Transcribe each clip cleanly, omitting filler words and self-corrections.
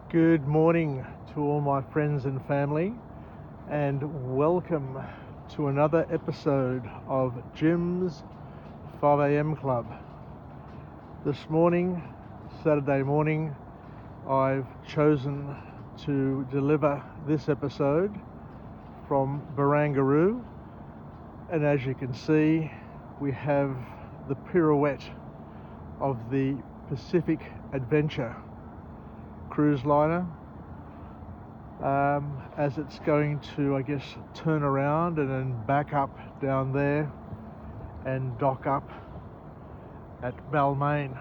Good morning to all my friends and family, and welcome to another episode of Jim's 5am Club. This morning, Saturday morning, I've chosen to deliver this episode from Barangaroo, and as you can see, we have the pirouette of the Pacific Adventure cruise liner as it's going to, turn around and then back up down there and dock up at Balmain.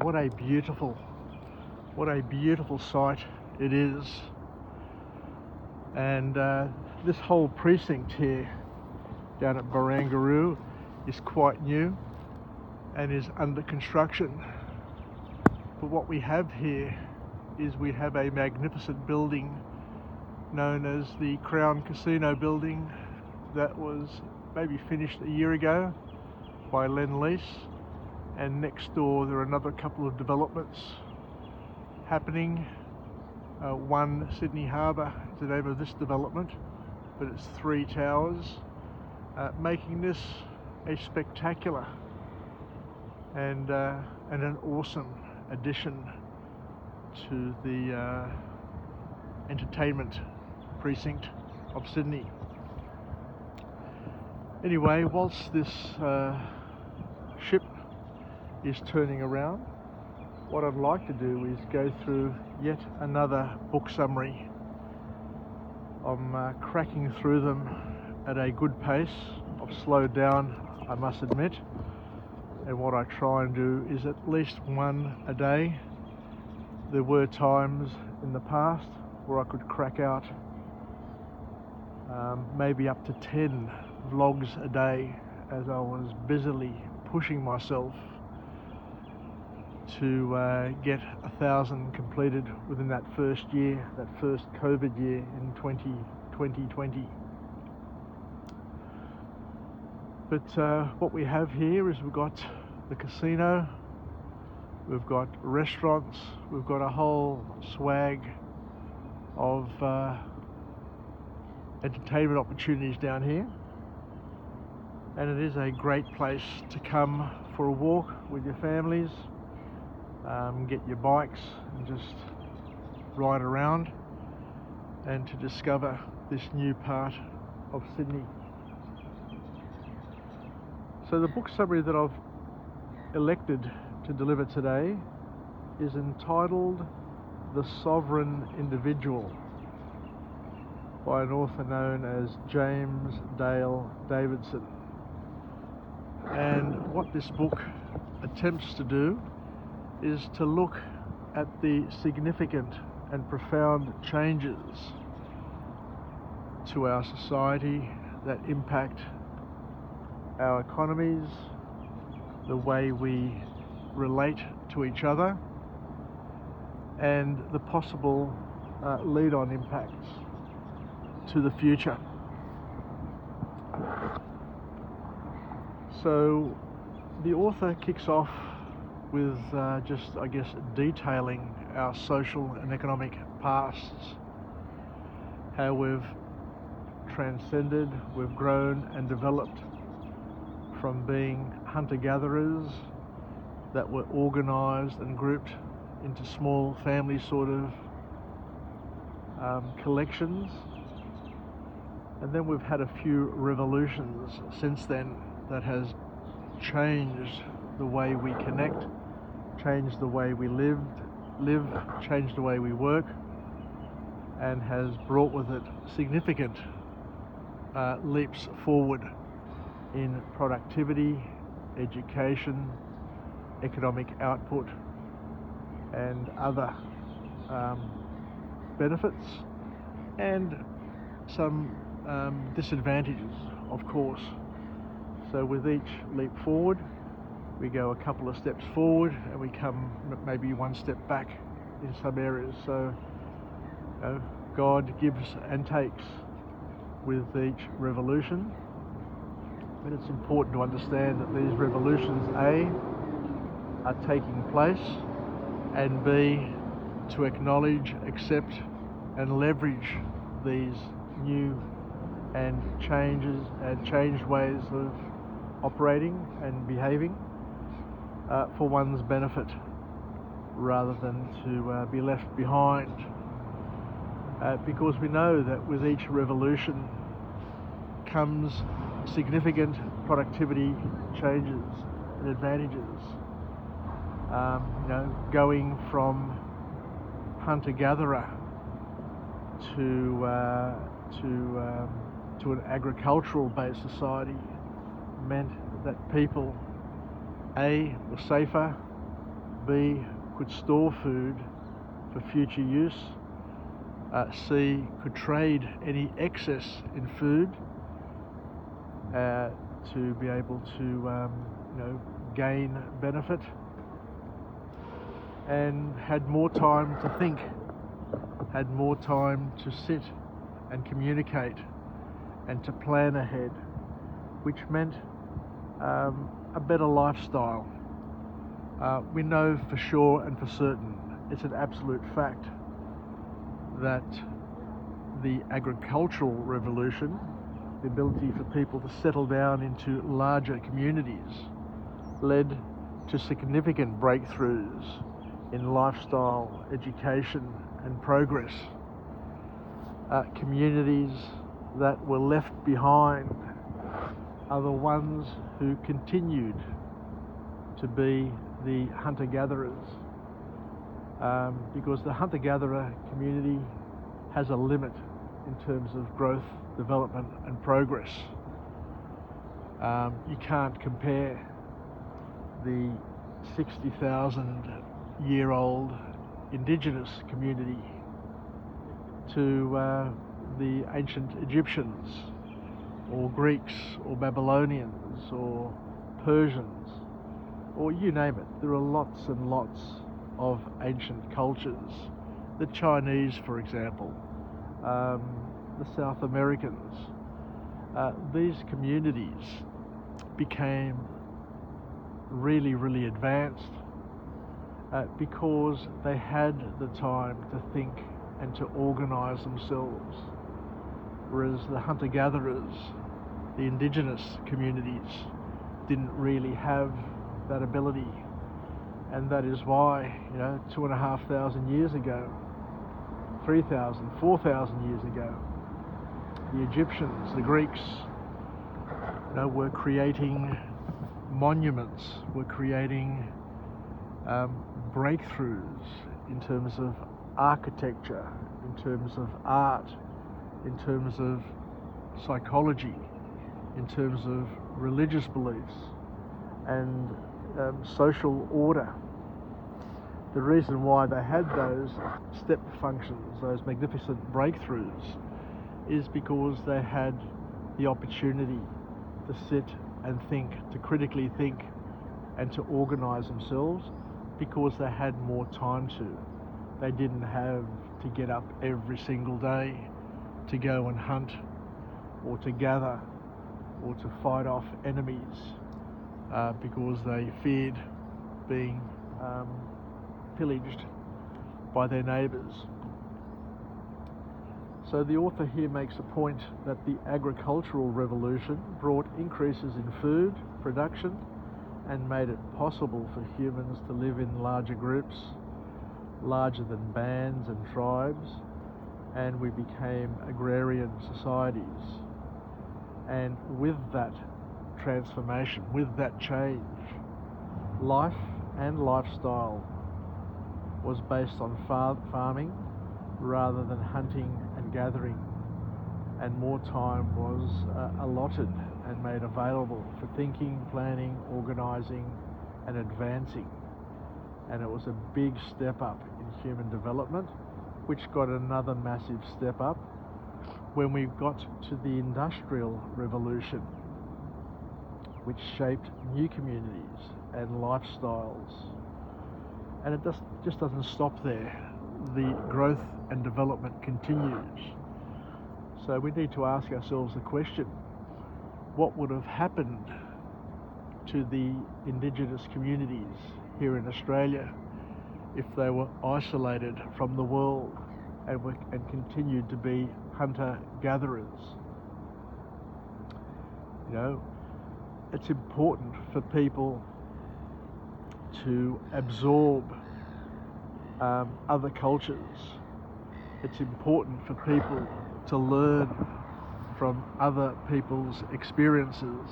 What a beautiful sight it is. And this whole precinct here down at Barangaroo is quite new and is under construction. But what we have here is we have a magnificent building known as the Crown Casino building that was maybe finished a year ago by Lend-Lease, and next door there are another couple of developments happening. One Sydney Harbour is the name of this development, but it's 3 towers, making this a spectacular and an awesome addition to the entertainment precinct of Sydney. Anyway, whilst this ship is turning around, what I'd like to do is go through yet another book summary. I'm cracking through them at a good pace. I've slowed down, I must admit, and what I try and do is at least one a day. There were times in the past where I could crack out maybe up to 10 vlogs a day as I was busily pushing myself to get 1,000 completed within that first year, that first COVID year in 2020. But what we have here is we've got the casino, we've got restaurants, we've got a whole swag of entertainment opportunities down here, and it is a great place to come for a walk with your families, get your bikes and just ride around and to discover this new part of Sydney. So the book summary that I've elected to deliver today is entitled The Sovereign Individual by an author known as James Dale Davidson. And what this book attempts to do is to look at the significant and profound changes to our society that impact our economies, the way we relate to each other, and the possible lead-on impacts to the future. So the author kicks off with detailing our social and economic pasts, how we've transcended, we've grown and developed from being hunter-gatherers that were organised and grouped into small family sort of collections. And then we've had a few revolutions since then that has changed the way we connect, changed the way we live, changed the way we work, and has brought with it significant leaps forward in productivity, education, economic output, and other benefits, and some disadvantages, of course. So with each leap forward, we go a couple of steps forward and we come maybe one step back in some areas. So God gives and takes with each revolution. But it's important to understand that these revolutions, A, are taking place, and B, to acknowledge, accept and leverage these new and changed ways of operating and behaving for one's benefit, rather than to be left behind. Because we know that with each revolution comes significant productivity changes and advantages. Going from hunter-gatherer to an agricultural-based society meant that people, A, were safer, B, could store food for future use, C, could trade any excess in food to be able to gain benefit, and had more time to think, had more time to sit and communicate and to plan ahead, which meant a better lifestyle. We know for sure and for certain, it's an absolute fact, that the agricultural revolution, the ability for people to settle down into larger communities, led to significant breakthroughs in lifestyle, education and progress. Communities that were left behind are the ones who continued to be the hunter-gatherers, because the hunter-gatherer community has a limit in terms of growth, development and progress. You can't compare the 60,000-year-old indigenous community to the ancient Egyptians or Greeks or Babylonians or Persians, or you name it. There are lots and lots of ancient cultures. The Chinese, for example, the South Americans. These communities became really, really advanced because they had the time to think and to organise themselves, whereas the hunter-gatherers, the indigenous communities, didn't really have that ability. And that is why, 2,500 years ago, 3,000, 4,000 years ago, the Egyptians, the Greeks, were creating monuments, were creating breakthroughs in terms of architecture, in terms of art, in terms of psychology, in terms of religious beliefs and social order. The reason why they had those step functions, those magnificent breakthroughs, is because they had the opportunity to sit and think, to critically think and to organise themselves, because they had more time to. They didn't have to get up every single day to go and hunt or to gather or to fight off enemies because they feared being pillaged by their neighbours. So the author here makes a point that the agricultural revolution brought increases in food production and made it possible for humans to live in larger groups, larger than bands and tribes, and we became agrarian societies. And with that transformation, with that change, life and lifestyle was based on farming rather than hunting and gathering, and more time was allotted and made available for thinking, planning, organising and advancing. And it was a big step up in human development, which got another massive step up when we got to the Industrial Revolution, which shaped new communities and lifestyles. And it just doesn't stop there. The growth and development continues. So we need to ask ourselves the question, what would have happened to the indigenous communities here in Australia if they were isolated from the world and continued to be hunter-gatherers. You know, it's important for people to absorb other cultures. It's important for people to learn from other people's experiences,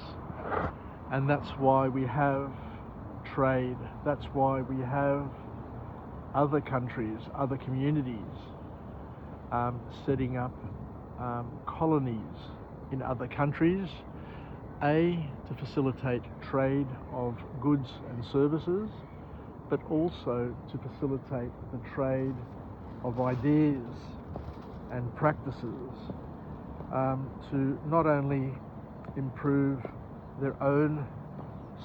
and that's why we have trade. That's why we have other countries, other communities setting up colonies in other countries, to facilitate trade of goods and services, but also to facilitate the trade of ideas and practices, to not only improve their own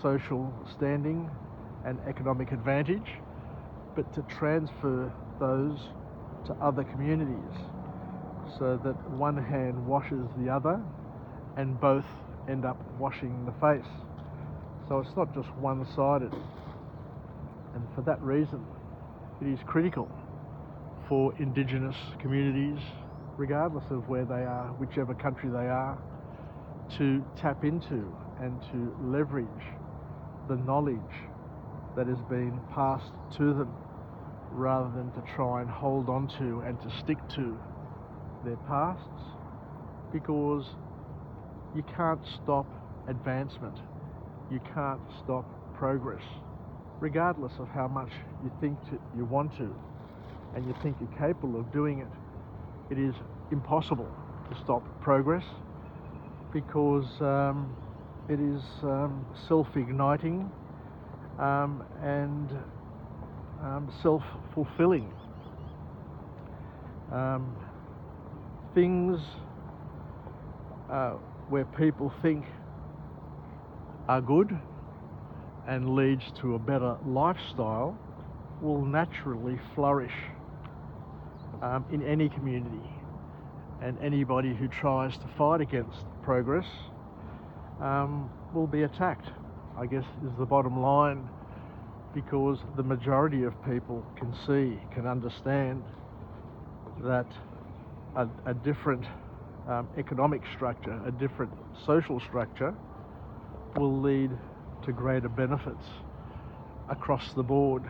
social standing and economic advantage, but to transfer those to other communities, so that one hand washes the other and both end up washing the face. So it's not just one-sided. And for that reason, it is critical for Indigenous communities, regardless of where they are, whichever country they are, to tap into and to leverage the knowledge that has been passed to them, rather than to try and hold on to and to stick to their pasts, because you can't stop advancement, you can't stop progress, regardless of how much you think you want to and you think you're capable of doing it. It is impossible to stop progress, because it is self-igniting and self-fulfilling. Things where people think are good and leads to a better lifestyle will naturally flourish in any community, and anybody who tries to fight against progress will be attacked, I guess, is the bottom line, because the majority of people can understand that a different economic structure, a different social structure will lead to greater benefits across the board.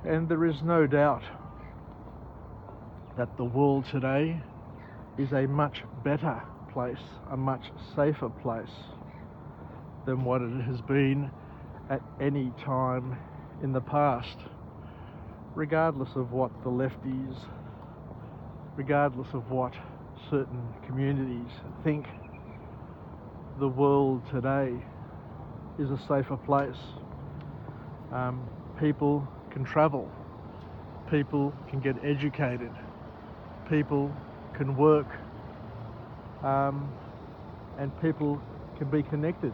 And there is no doubt that the world today is a much better place, a much safer place than what it has been at any time in the past, regardless of what the lefties, regardless of what certain communities think. The world today is a safer place. People can travel, people can get educated, people can work, and people can be connected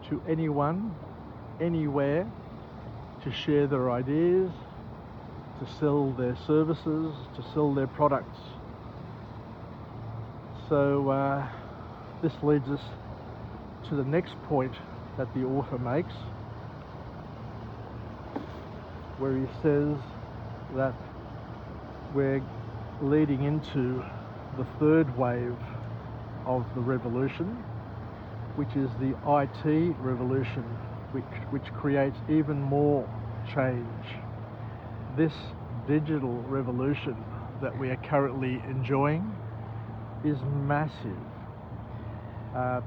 to anyone, anywhere, to share their ideas, to sell their services, to sell their products. So this leads us to the next point that the author makes, where he says that we're leading into the third wave of the revolution, which is the IT revolution, which creates even more change. This digital revolution that we are currently enjoying is massive,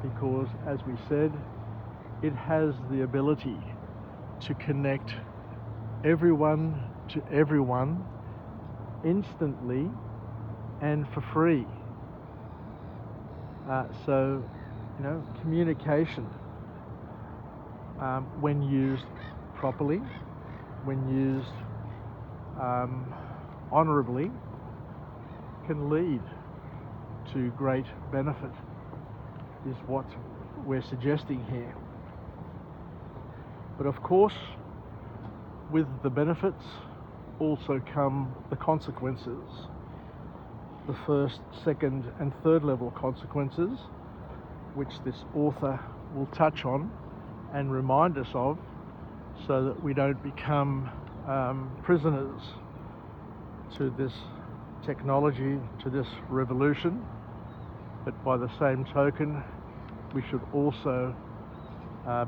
because, as we said, it has the ability to connect everyone to everyone instantly and for free. So, communication, when used properly, when used honourably, can lead to great benefit, is what we're suggesting here. But of course, with the benefits also come the consequences, the first, second and third level consequences, which this author will touch on and remind us of, so that we don't become prisoners to this technology, to this revolution, but by the same token, we should also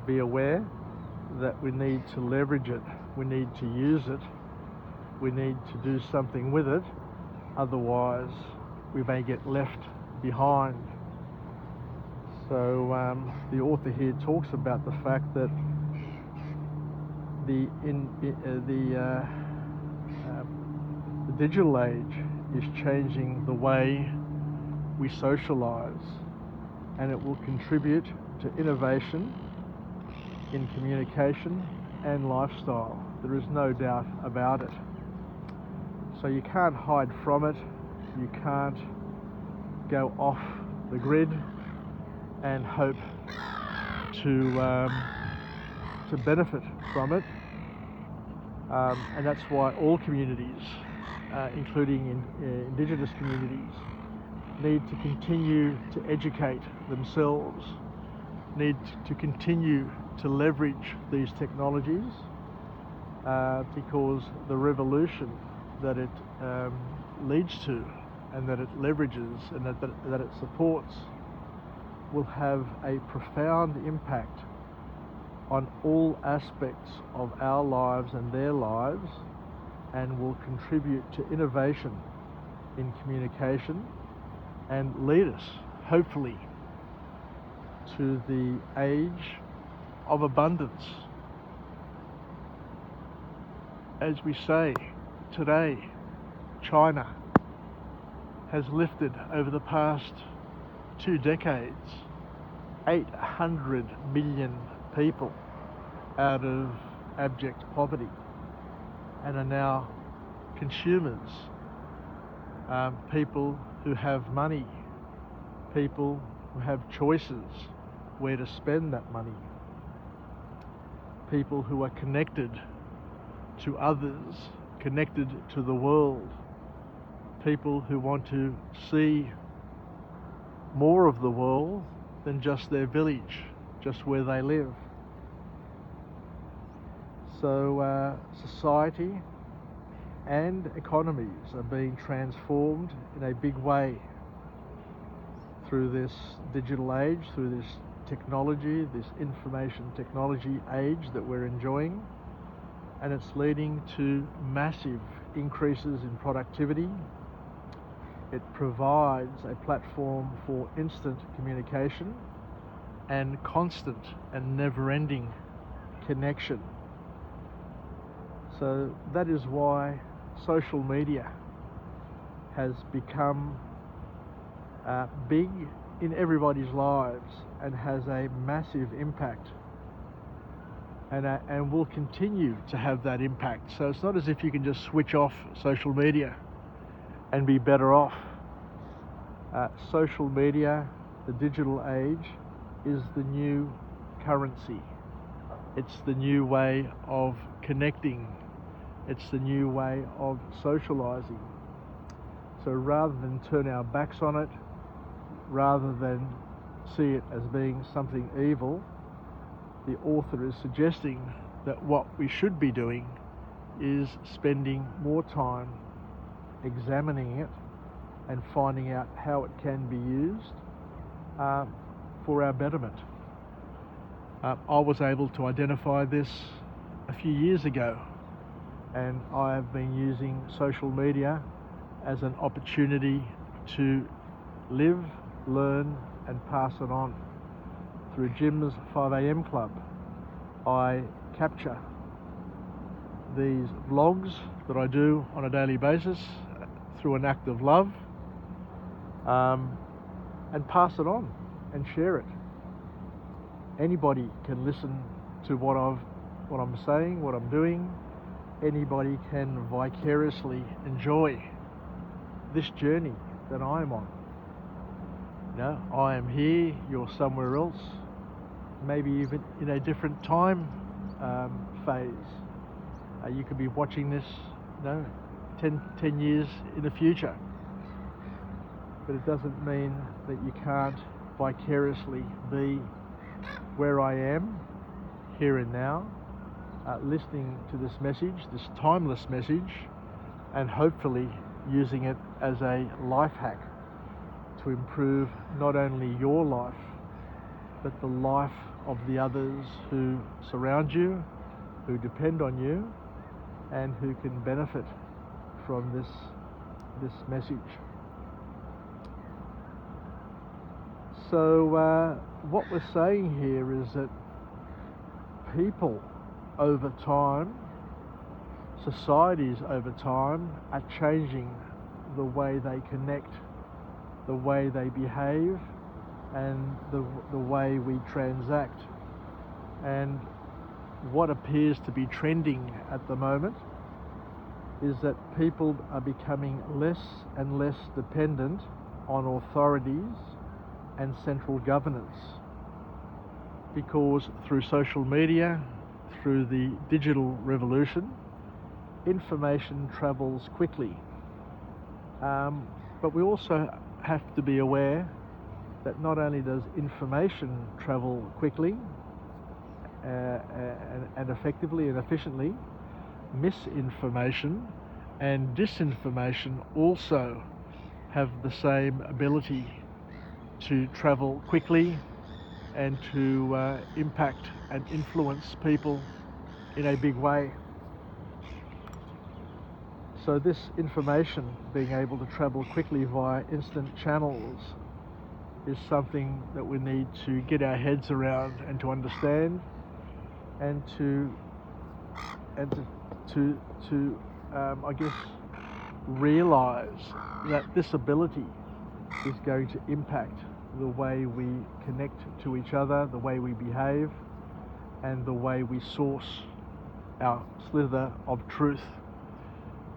be aware that we need to leverage it, we need to use it, we need to do something with it, otherwise we may get left behind. So the author here talks about the fact that the digital age is changing the way we socialize, and it will contribute to innovation in communication and lifestyle. There is no doubt about it. So you can't hide from it, you can't go off the grid and hope to benefit from it. And that's why all communities, including Indigenous communities, need to continue to educate themselves, need to continue to leverage these technologies, because the revolution that it leads to and that it leverages and that it supports will have a profound impact on all aspects of our lives and their lives, and will contribute to innovation in communication and lead us, hopefully, to the age of abundance. As we say, today, China has lifted over the past 2 decades 800 million people out of abject poverty and are now consumers, people who have money, people who have choices where to spend that money, people who are connected to others, connected to the world, people who want to see more of the world than just their village, just where they live. So society and economies are being transformed in a big way through this digital age, through this technology, this information technology age that we're enjoying, and it's leading to massive increases in productivity. It provides a platform for instant communication and constant and never-ending connection. So that is why social media has become big in everybody's lives and has a massive impact, and will continue to have that impact. So it's not as if you can just switch off social media and be better off. Social media, the digital age, is the new currency. It's the new way of connecting. It's the new way of socializing. So rather than turn our backs on it, rather than see it as being something evil, the author is suggesting that what we should be doing is spending more time examining it and finding out how it can be used for our betterment. I was able to identify this a few years ago, and I have been using social media as an opportunity to live, learn and pass it on. Through Jim's 5am Club, I capture these vlogs that I do on a daily basis through an act of love, and pass it on and share it. Anybody can listen to what I'm saying, what I'm doing. Anybody can vicariously enjoy this journey that I'm on. You know, I am here, you're somewhere else, maybe even in a different time phase. You could be watching this, 10 years in the future. But it doesn't mean that you can't vicariously be where I am, here and now, listening to this message, this timeless message, and hopefully using it as a life hack to improve not only your life, but the life of the others who surround you, who depend on you, and who can benefit from this message. So what we're saying here is that people over time, societies over time, are changing the way they connect, the way they behave, and the way we transact. And what appears to be trending at the moment is that people are becoming less and less dependent on authorities and central governance, because through social media, through the digital revolution, information travels quickly. But we also have to be aware that not only does information travel quickly and effectively and efficiently, misinformation and disinformation also have the same ability to travel quickly and to impact and influence people in a big way. So this information being able to travel quickly via instant channels is something that we need to get our heads around and to understand, and to I guess realize that this ability is going to impact the way we connect to each other, the way we behave, and the way we source our slither of truth.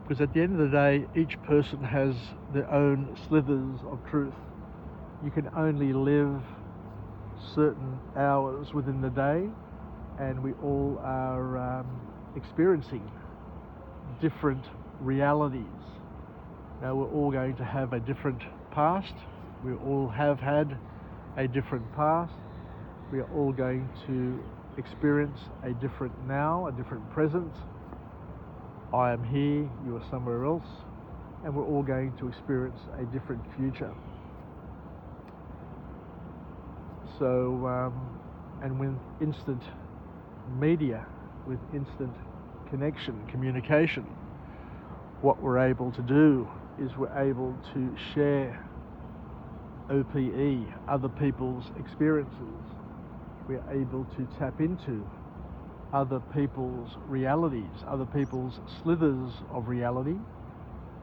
Because at the end of the day, each person has their own slithers of truth. You can only live certain hours within the day, and we all are experiencing different realities. Now, we're all going to have a different past. We all have had a different past. We are all going to experience a different now, a different present. I am here, you are somewhere else, and we're all going to experience a different future. So, and with instant media, with instant connection, communication, what we're able to do is we're able to share OPE, other people's experiences. We're able to tap into other people's realities, other people's slithers of reality,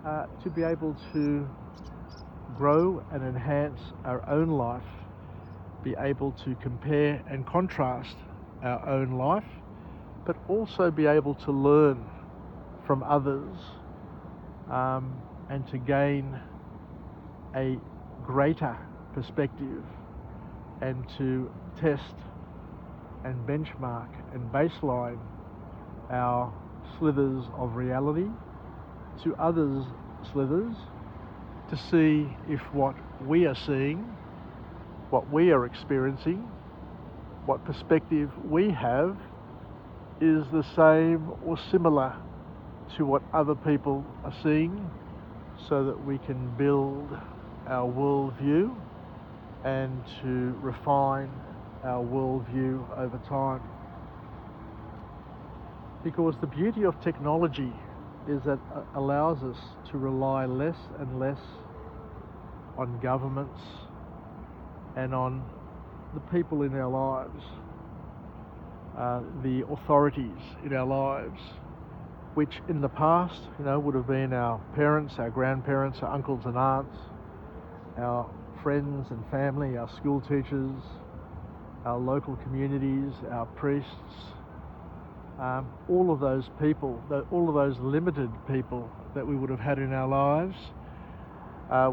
to be able to grow and enhance our own life, be able to compare and contrast our own life, but also be able to learn from others, and to gain a greater perspective, and to test and benchmark and baseline our slithers of reality to others' slithers, to see if what we are seeing, what we are experiencing, what perspective we have is the same or similar to what other people are seeing, so that we can build our worldview and to refine our worldview over time. Because the beauty of technology is that it allows us to rely less and less on governments and on the people in our lives, the authorities in our lives, which in the past, would have been our parents, our grandparents, our uncles and aunts, our friends and family, our school teachers, our local communities, our priests, all of those people, all of those limited people that we would have had in our lives,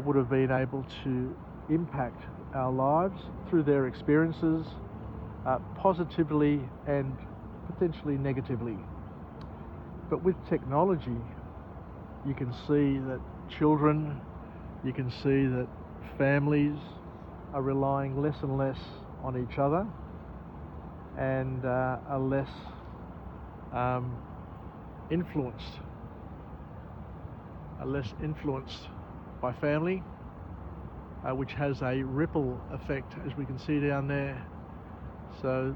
would have been able to impact our lives through their experiences, positively and potentially negatively. But with technology, you can see that children, you can see that families are relying less and less on each other, and are less influenced, are less influenced by family, which has a ripple effect, as we can see down there. So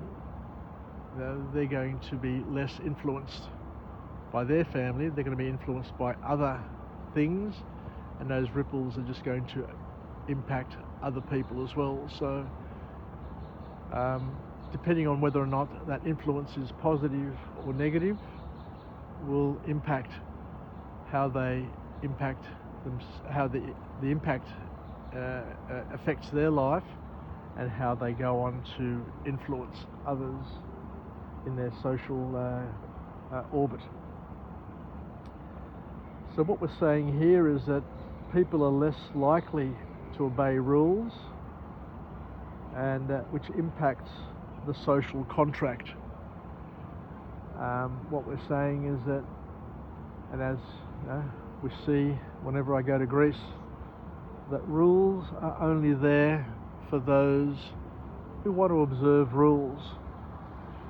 they're going to be less influenced by their family, they're going to be influenced by other things, and those ripples are just going to impact other people as well. So depending on whether or not that influence is positive or negative will impact how they impact them, how the impact affects their life, and how they go on to influence others in their social orbit. So what we're saying here is that people are less likely to obey rules, and which impacts the social contract. What we're saying is that, and as we see whenever I go to Greece, that rules are only there for those who want to observe rules.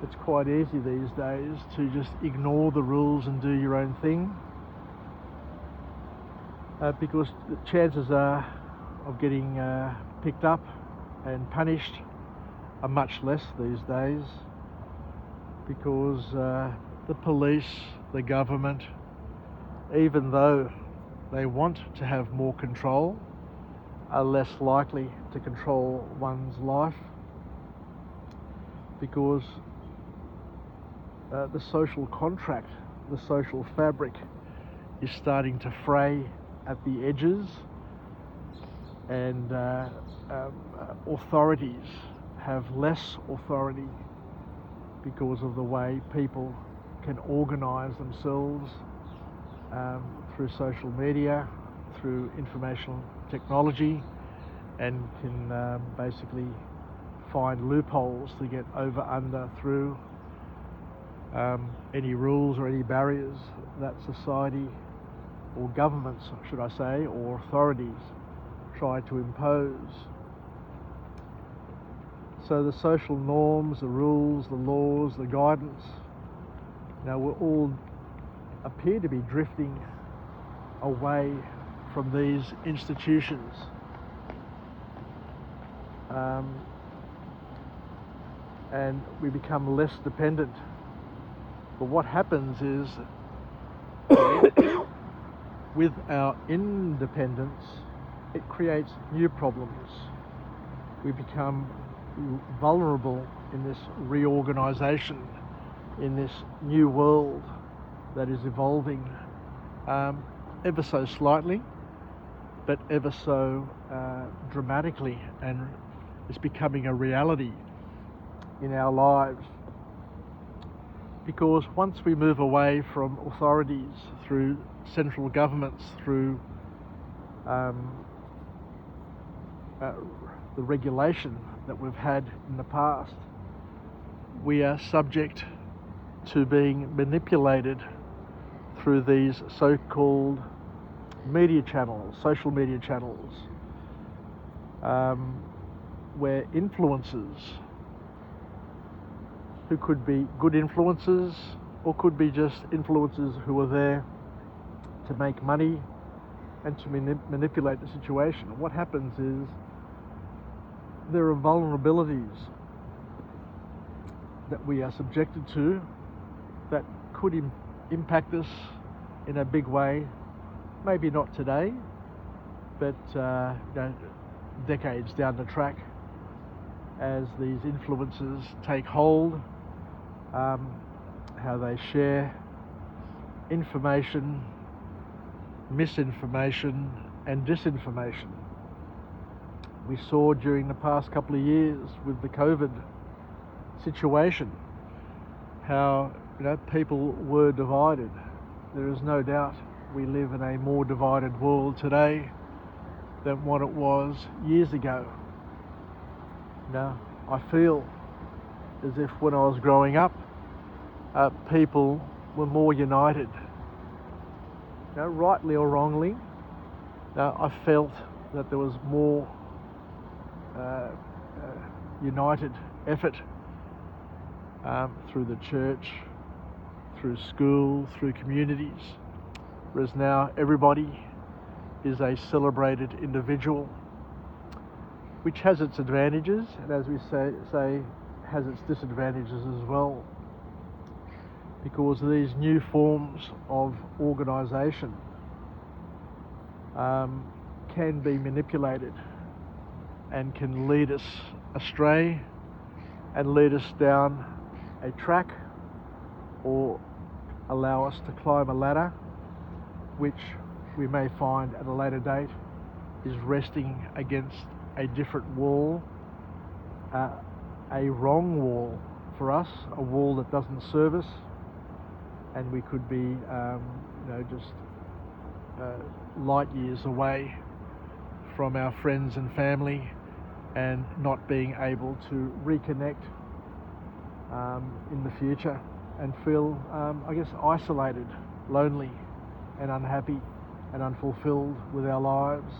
It's quite easy these days to just ignore the rules and do your own thing, because the chances are of getting picked up and punished are much less these days, because the police, the government, even though they want to have more control, are less likely to control one's life, because the social contract, the social fabric is starting to fray at the edges, and authorities have less authority because of the way people can organise themselves through social media, through information technology, and can basically find loopholes to get over under through any rules or any barriers that society, or governments should I say, or authorities try to impose. So the social norms, the rules, the laws, the guidance, will all appear to be drifting away from these institutions. And we become less dependent. But what happens is, with our independence, it creates new problems. We become vulnerable in this reorganisation, in this new world that is evolving ever so slightly, but ever so dramatically, and it's becoming a reality in our lives. Because once we move away from authorities, through central governments, through the regulation that we've had in the past, we are subject to being manipulated through these so-called media channels, social media channels, where influencers, who could be good influencers or could be just influencers who are there to make money and to manipulate the situation. What happens is, there are vulnerabilities that we are subjected to that could impact us in a big way. Maybe not today, but decades down the track, as these influences take hold, how they share information, misinformation and disinformation. We saw during the past couple of years with the COVID situation how people were divided. There is no doubt we live in a more divided world today than what it was years ago. I feel as if when I was growing up, people were more united. Rightly or wrongly, I felt that there was more united effort through the church, through school, through communities, whereas now everybody is a celebrated individual, which has its advantages, and as we say has its disadvantages as well, because these new forms of organisation can be manipulated and can lead us astray and lead us down a track or allow us to climb a ladder which we may find at a later date is resting against a different wall, a wrong wall for us, a wall that doesn't serve us, and we could be just light years away from our friends and family and not being able to reconnect in the future and feel, isolated, lonely and unhappy and unfulfilled with our lives.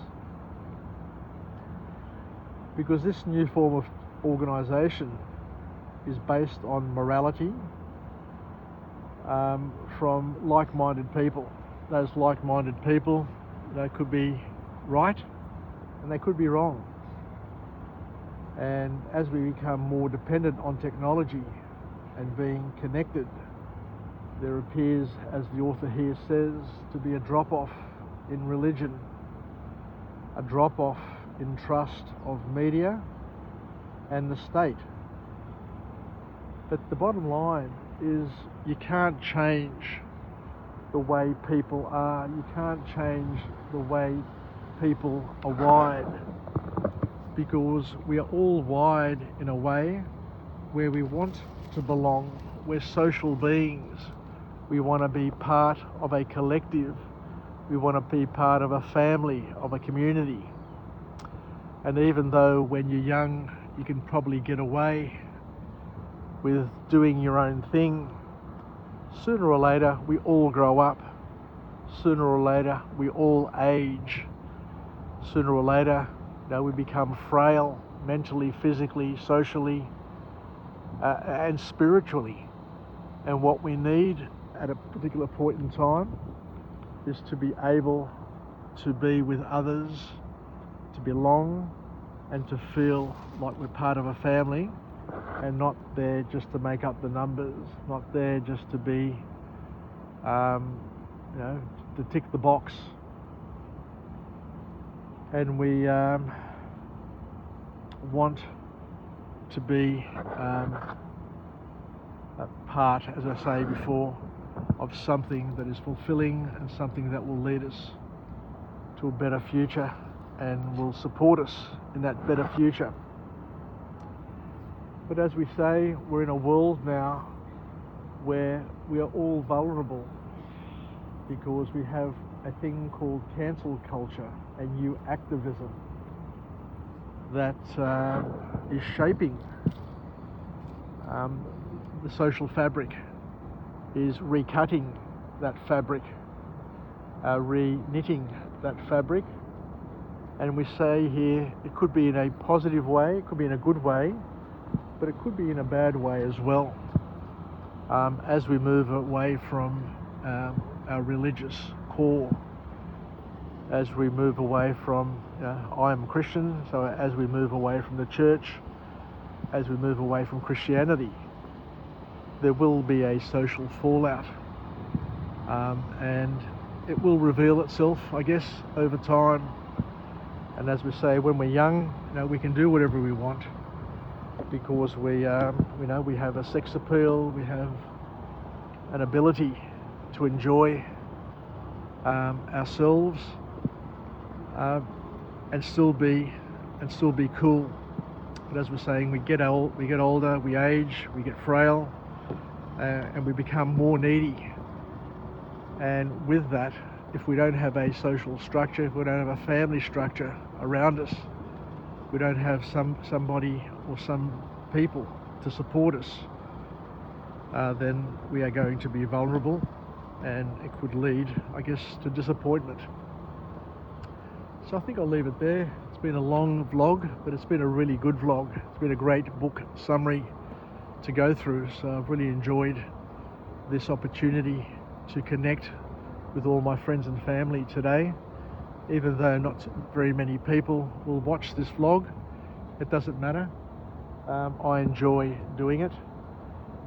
Because this new form of organisation is based on morality from like-minded people. Those like-minded people, they could be right and they could be wrong. And as we become more dependent on technology and being connected, there appears, as the author here says, to be a drop-off in religion, a drop-off in trust of media and the state. But the bottom line is you can't change the way people are, you can't change the way people are wired, because we are all wired in a way where we want to belong. We're social beings. We want to be part of a collective. We want to be part of a family, of a community. And even though when you're young you can probably get away with doing your own thing, sooner or later we all grow up. Sooner or later we all age. Sooner or later we become frail, mentally, physically, socially, and spiritually. And what we need at a particular point in time is to be able to be with others, to belong, and to feel like we're part of a family and not there just to make up the numbers, not there just to be, to tick the box. And we want to be a part, as I say before, of something that is fulfilling and something that will lead us to a better future and will support us in that better future. But as we say, we're in a world now where we are all vulnerable because we have a thing called cancel culture, a new activism that is shaping the social fabric, is recutting that fabric, re-knitting that fabric. And we say here it could be in a positive way, it could be in a good way, but it could be in a bad way as well, as we move away from our religious core, as we move away from, I am Christian, so as we move away from the church, as we move away from Christianity, there will be a social fallout, and it will reveal itself, I guess, over time. And as we say, when we're young, we can do whatever we want because we have a sex appeal, we have an ability to enjoy ourselves and still be cool. But as we're saying, we get older, we age, we get frail, and we become more needy. And with that, if we don't have a social structure, if we don't have a family structure around us, we don't have somebody or some people to support us, then we are going to be vulnerable, and it could lead, I guess, to disappointment. So I think I'll leave it there. It's been a long vlog, but it's been a really good vlog. It's been a great book summary to go through, so I've really enjoyed this opportunity to connect with all my friends and family today. Even though not very many people will watch this vlog, it doesn't matter. I enjoy doing it,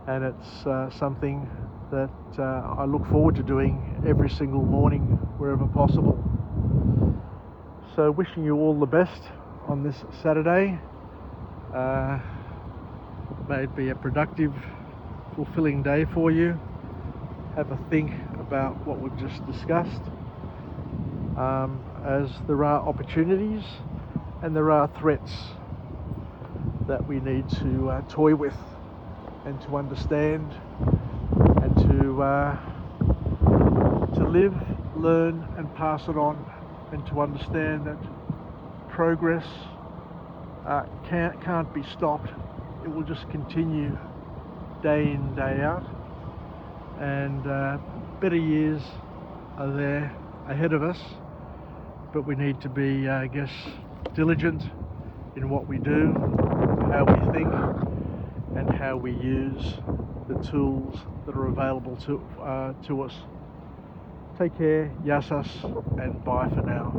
and it's something that I look forward to doing every single morning wherever possible. So wishing you all the best on this Saturday. May it be a productive, fulfilling day for you. Have a think about what we've just discussed, as there are opportunities and there are threats that we need to toy with and to understand, and to live, learn and pass it on, and to understand that progress can't be stopped. It will just continue day in, day out, and better years are there ahead of us, but we need to be, I guess, diligent in what we do, how we think, and how we use the tools that are available to us. Take care, yasas, and bye for now.